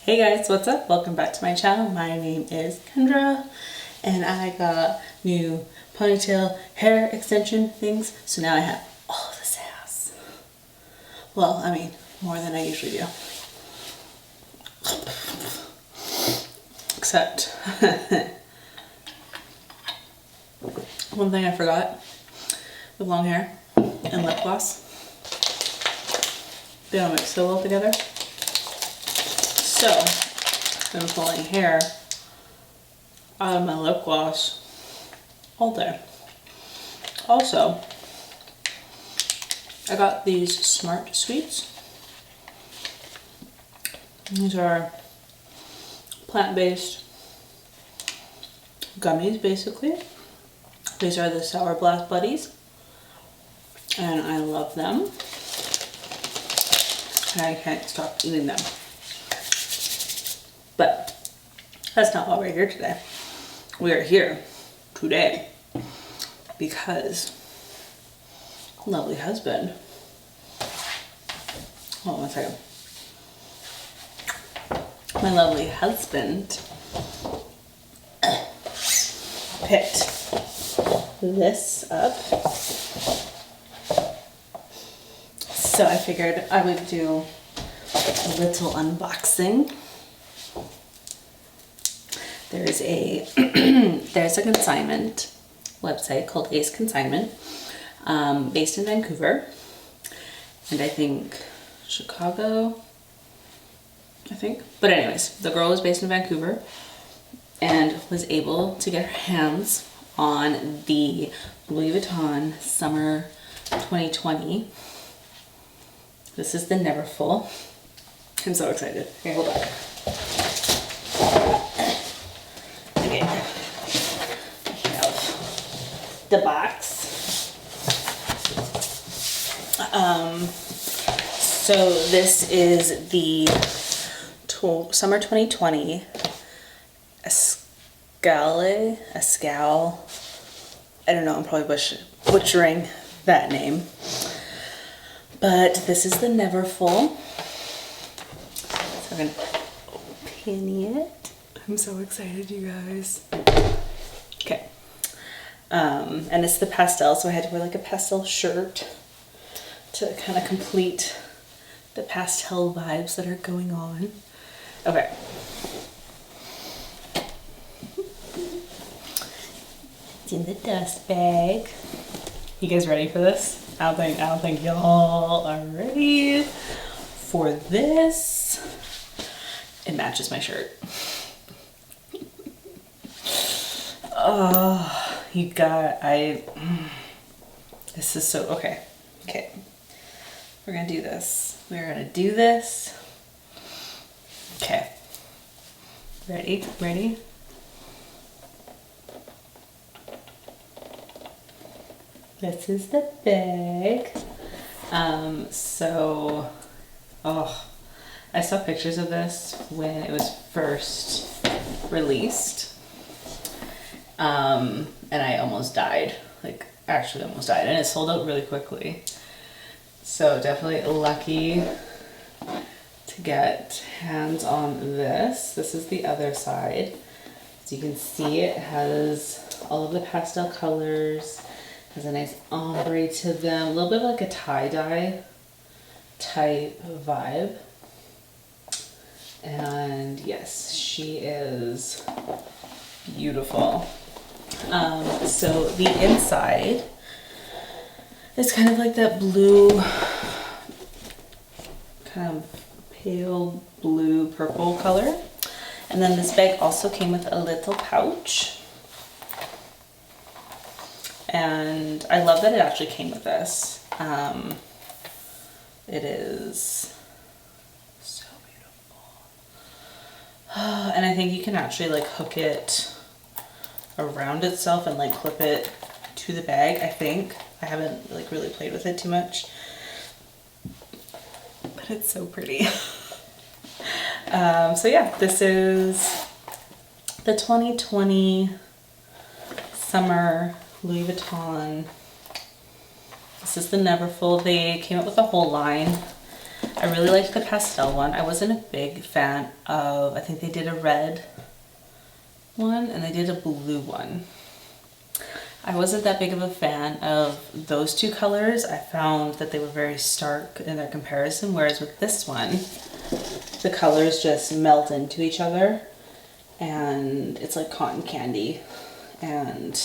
Hey guys, what's up? Welcome back to my channel. My name is Kendra and I got new ponytail hair extension things. So now I have all this ass. Well, I mean, more than I usually do. Except, one thing I forgot with long hair and lip gloss. They don't mix so well together. So, I'm pulling hair out of my lip gloss all day. Also, I got these Smart Sweets. These are plant-based gummies, basically. These are the Sour Blast Buddies, and I love them. I can't stop eating them. But that's not why we're here today. We are here today because lovely husband, hold on one second. My lovely husband picked this up. So I figured I would do a little unboxing. There's a consignment website called Ace Consignment, based in Vancouver, and I think Chicago, But anyways, the girl was based in Vancouver and was able to get her hands on the Louis Vuitton Summer 2020. This is the Neverfull. I'm so excited. Okay, hold on. Okay. We have the box. So this is the Summer 2020 Escale. I don't know, I'm probably butchering that name. But this is the Neverfull. So I'm gonna open it. I'm so excited, you guys. Okay. And it's the pastel, so I had to wear like a pastel shirt to kind of complete the pastel vibes that are going on. Okay. It's in the dust bag. You guys ready for this? I don't think y'all are ready for this. It matches my shirt. Oh, you got, this is so, okay. We're gonna do this. Okay. Ready? This is the bag. I saw pictures of this when it was first released. And I almost died, like actually almost died, and it sold out really quickly. So definitely lucky to get hands on this. This is the other side. So you can see it has all of the pastel colors, has a nice ombre to them, a little bit like a tie-dye type vibe. And yes, she is beautiful. So the inside is kind of like that blue, kind of pale blue purple color. And then this bag also came with a little pouch. And I love that it actually came with this. It is so beautiful. And I think you can actually like hook it around itself and like clip it to the bag, I think. I haven't like really played with it too much, but it's so pretty. So yeah, this is the 2020 Summer Louis Vuitton. This is the Neverfull. They came up with a whole line. I really liked the pastel one. I wasn't a big fan of, I think they did a red one and they did a blue one. I wasn't that big of a fan of those two colors. I found that they were very stark in their comparison, whereas with this one, the colors just melt into each other and it's like cotton candy. And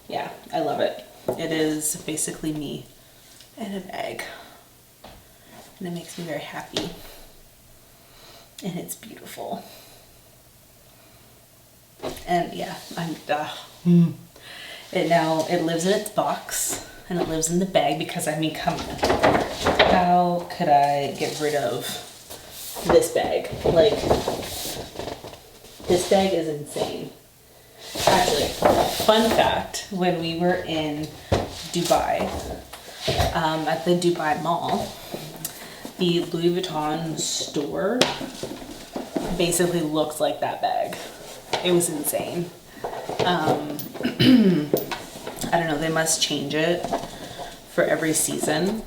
yeah, I love it. It is basically me in a bag. And it makes me very happy. And it's beautiful. And yeah, it lives in its box and it lives in the bag because I mean, come on. How could I get rid of this bag? Like, this bag is insane. Actually, fun fact, when we were in Dubai, at the Dubai Mall, the Louis Vuitton store basically looked like that bag. It was insane. I don't know, they must change it for every season.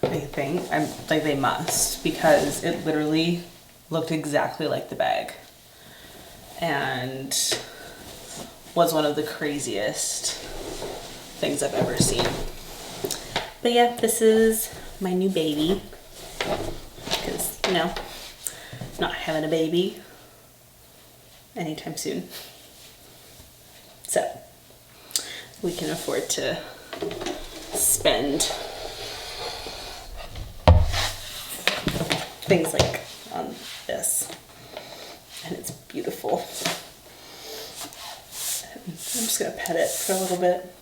I think, they must, because it literally looked exactly like the bag and was one of the craziest things I've ever seen. But yeah, this is my new baby because, you know, not having a baby anytime soon. So we can afford to spend things like on this. And it's beautiful. I'm just gonna pet it for a little bit.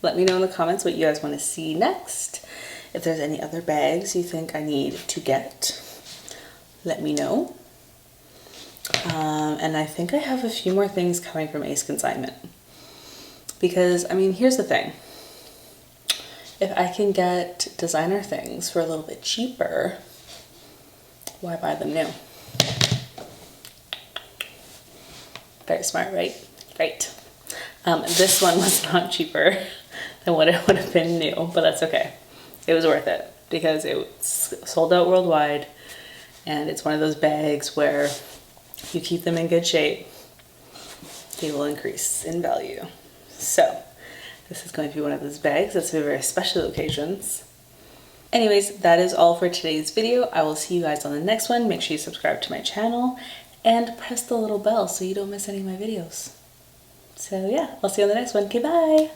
Let me know in the comments what you guys want to see next. If there's any other bags you think I need to get, let me know. And I think I have a few more things coming from Ace Consignment. Because, I mean, here's the thing. If I can get designer things for a little bit cheaper, why buy them new? Very smart, right? Right. This one was not cheaper than what it would have been new, but that's okay. It was worth it because it's sold out worldwide and it's one of those bags where you keep them in good shape, they will increase in value. So this is going to be one of those bags that's for very special occasions. Anyways, that is all for today's video. I will see you guys on the next one. Make sure you subscribe to my channel and press the little bell so you don't miss any of my videos. So yeah, I'll see you on the next one. Okay, bye.